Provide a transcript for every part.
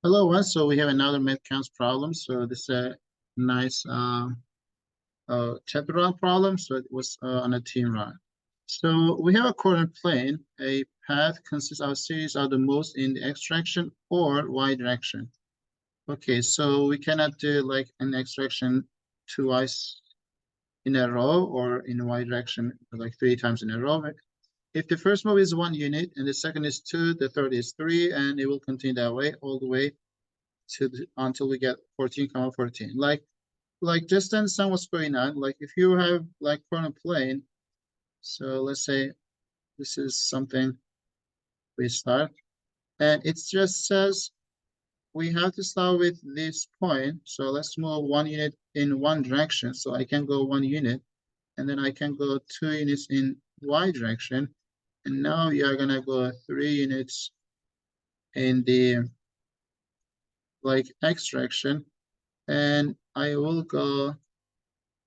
Hello, once. So we have another math counts problem. So this is a nice chapter round problem. So it was on a team run. So we have a coordinate plane. A path consists of a series of the moves in the x direction or y direction. Okay, so we cannot do like an x direction twice in a row or in y direction like 3 times in a row. If the first move is 1 unit and the second is 2, the third is 3, and it will continue that way all the way until we get 14, 14. Like just to understand what's going on, like if you have like on a plane, so let's say this is something we start, and it just says we have to start with this point. So let's move 1 unit in one direction. So I can go 1 unit, and then I can go 2 units in y direction, and now you are gonna go 3 units in the like x direction, and I will go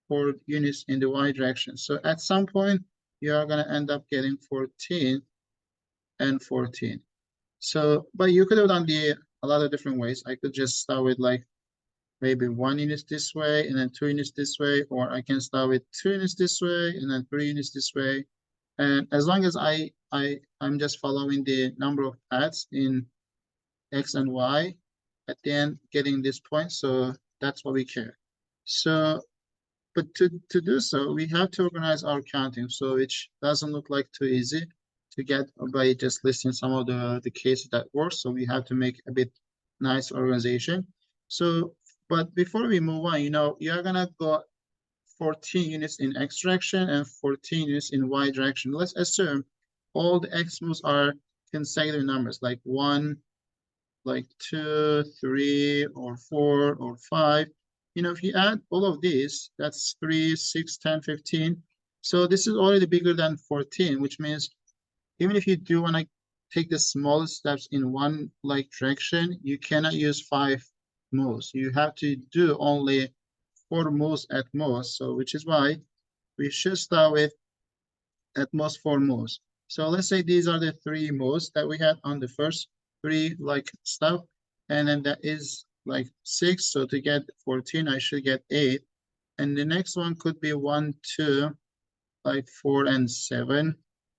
4 units in the y direction. So at some point, you are going to end up getting 14 and 14. So, but you could have done a lot of different ways. I could just start with like maybe 1 unit this way and then 2 units this way, or I can start with 2 units this way and then 3 units this way. And as long as I'm just following the number of paths in x and y at the end, getting this point. So that's what we care. So but to do so, we have to organize our counting, so which doesn't look like too easy to get by just listing some of the cases that work. So we have to make a bit nice organization. So, but before we move on, you're gonna go 14 units in x direction and 14 units in y direction. Let's assume all the x moves are consecutive numbers, like 1, like 2, 3, or 4, or 5. If you add all of these, that's 3, 6, 10, 15. So this is already bigger than 14, which means even if you do want to take the smallest steps in one like direction, you cannot use 5 moves. You have to do only 4 moves at most. So which is why we should start with at most 4 moves. So let's say these are the 3 moves that we had on the first 3 like stuff, and then that is like 6. So to get 14, I should get 8. And the next one could be 1, 2, like 4, and 7.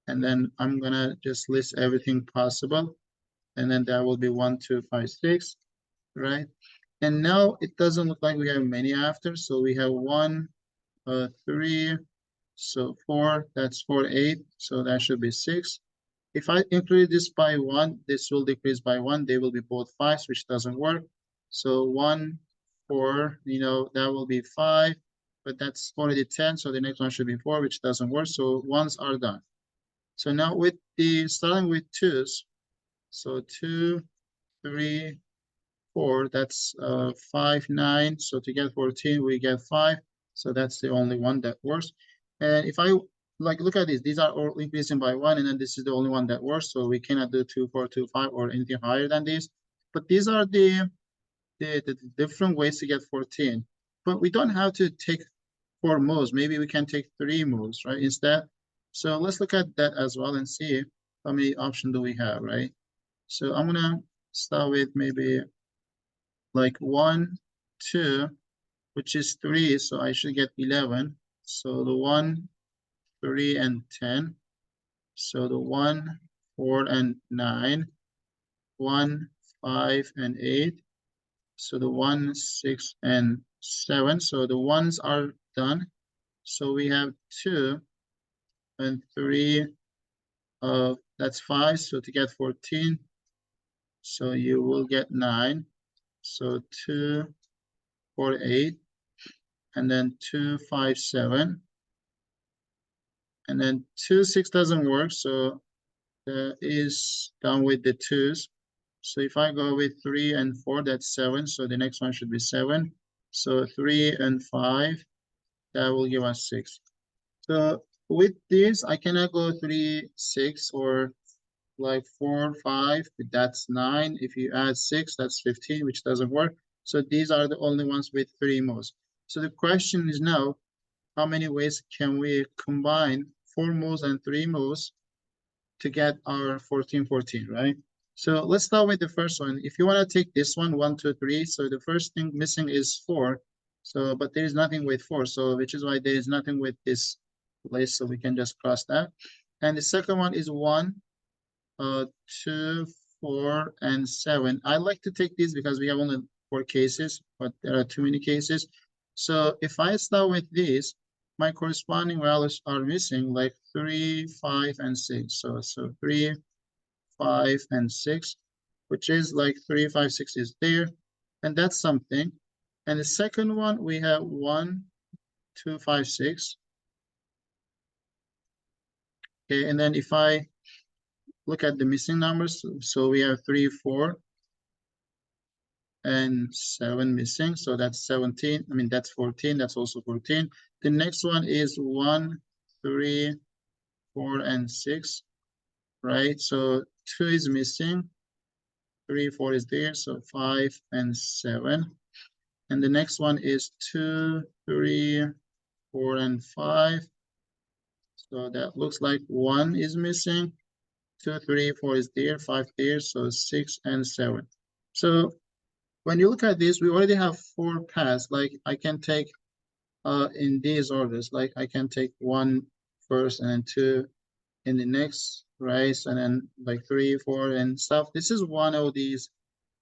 And then I'm gonna just list everything possible. And then that will be 1, 2, 5, 6, right? And now it doesn't look like we have many after. So we have 1, 3, so 4, that's 4, 8. So that should be 6. If I increase this by 1, this will decrease by 1. They will be both 5s, which doesn't work. So 1, 4, that will be 5, but that's already 10. So the next one should be 4, which doesn't work. So 1s are done. So now with starting with 2s, so 2, 3, 4, that's 5, 9. So to get 14, we get 5. So that's the only one that works. And if I look at these are all increasing by 1, and then this is the only one that works. So we cannot do 2, 4, 2, 5 or anything higher than this. But these are the different ways to get 14. But we don't have to take 4 moves. Maybe we can take 3 moves, right, instead. So let's look at that as well and see how many options do we have, right? So I'm gonna start with maybe like 1, 2, which is 3. So I should get 11. So the 1, 3, and 10. So the 1, 4, and 9. 1, 5, and 8. So the 1, 6, and 7. So the ones are done. So we have 2 and 3. That's 5. So to get 14, so you will get 9. So 2, 4, 8. And then 2, 5, 7. And then 2, 6 doesn't work. So is done with the 2s. So if I go with 3 and 4, that's 7. So the next one should be 7. So 3 and 5, that will give us 6. So with this, I cannot go 3, 6, or like 4, 5. That's 9. If you add 6, that's 15, which doesn't work. So these are the only ones with 3 moves. So the question is now, how many ways can we combine 4 moves and 3 moves to get our 14, 14, right? So let's start with the first one. If you want to take this one, 1, 2, 3, so the first thing missing is 4. So, but there is nothing with 4, so which is why there is nothing with this place, so we can just cross that. And the second one is 1, 2, 4, and 7. I like to take these because we have only 4 cases, but there are too many cases. So if I start with these, my corresponding values are missing, like 3, 5, and 6. So 3, 5, and 6, which is like 3, 5, 6 is there, and that's something. And the second one, we have 1, 2, 5, 6. Okay, and then if I look at the missing numbers, so we have 3, 4, and 7 missing, so that's 17. I mean, that's 14, that's also 14. The next one is 1, 3, 4, and 6, right? So 2 is missing, 3, 4 is there, so 5 and 7. And the next one is 2, 3, 4, and 5. So that looks like 1 is missing, 2, 3, 4 is there, 5 there, so 6 and 7. So when you look at this, we already have 4 paths. Like I can take in these orders, like I can take 1 first and then 2 in the next, right? And then like 3, 4 and stuff. This is one of these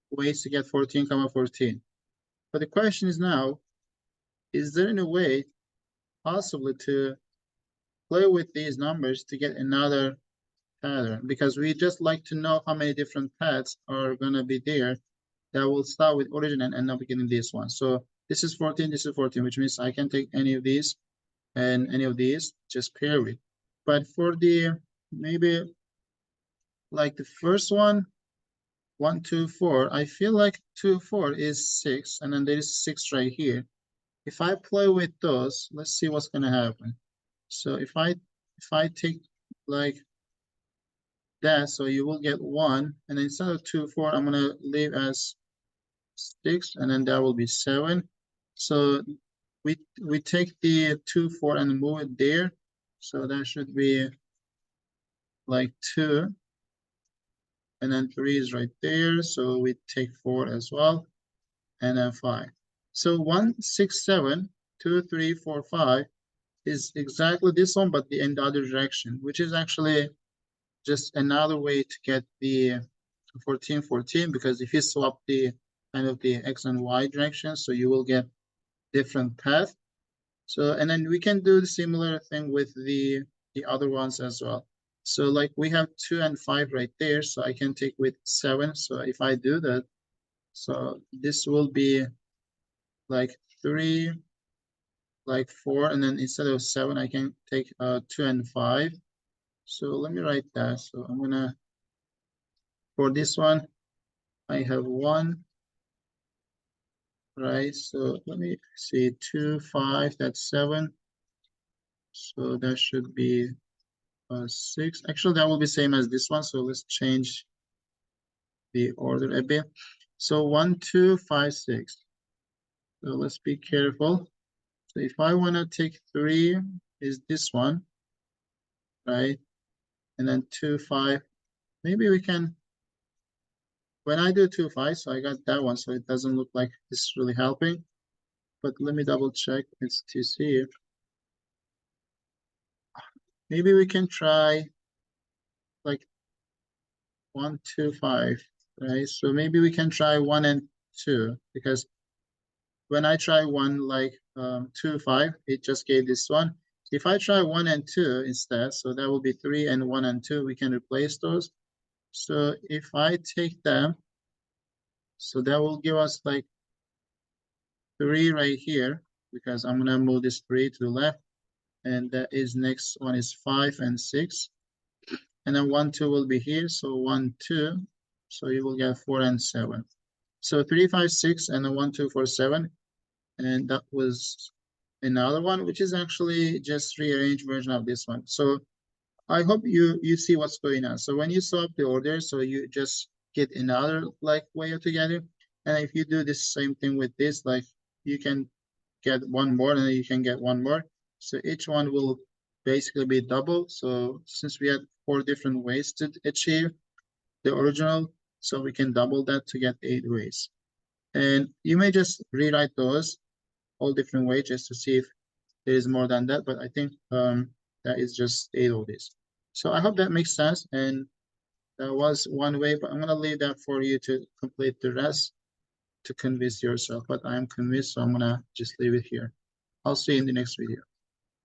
ways to get 14, 14. But the question is now, is there any way possibly to play with these numbers to get another pattern? Because we just like to know how many different paths are going to be there that will start with origin and end up getting this one. So this is 14, this is 14, which means I can take any of these and any of these, just pair with. But for the, maybe like the first one, 1, 2, 4, I feel like 2, 4 is 6, and then there is 6 right here. If I play with those, let's see what's gonna happen. So if I take like that, so you will get 1, and then instead of 2, 4, I'm gonna leave as 6, and then that will be 7. So we take the 2, 4 and move it there. So that should be like 2, and then 3 is right there. So we take 4 as well, and then 5. So 1, 6, 7, 2, 3, 4, 5 is exactly this one, but in the other direction, which is actually just another way to get the 14, 14, because if you swap the kind of the X and Y direction, so you will get different path. So, and then we can do the similar thing with the other ones as well. So like we have 2 and 5 right there, so I can take with 7. So if I do that, so this will be like 3, like 4, and then instead of 7, I can take 2 and 5. So let me write that. So I'm gonna, for this one, I have 1, right? So let me see, 2, 5, that's 7. So that should be 6. Actually, that will be same as this one. So let's change the order a bit. So 1, 2, 5, 6. So let's be careful. So if I want to take 3, is this one, right? And then 2, 5. Maybe we can, when I do 2, 5, so I got that one, so it doesn't look like it's really helping. But let me double check. It's to see. Maybe we can try like 1, 2, 5, right? So maybe we can try 1 and 2, because when I try 1, like 2, 5, it just gave this one. If I try 1 and 2 instead, so that will be 3 and 1 and 2, we can replace those. So if I take them, so that will give us like 3 right here, because I'm gonna move this 3 to the left, and that is next one is 5 and 6, and then 1, 2 will be here, so 1, 2, so you will get 4 and 7. So 3, 5, 6, and then 1, 2, 4, 7, and that was another one, which is actually just rearranged version of this one. So I hope you see what's going on. So when you swap the order, so you just get another like way together. And if you do the same thing with this, like you can get one more and then you can get one more. So each one will basically be double. So since we had 4 different ways to achieve the original So we can double that to get 8 ways. And you may just rewrite those all different ways just to see if there is more than that. But I think that is just 8 of these. So I hope that makes sense. And that was one way, but I'm gonna leave that for you to complete the rest to convince yourself. But I am convinced, so I'm gonna just leave it here. I'll see you in the next video.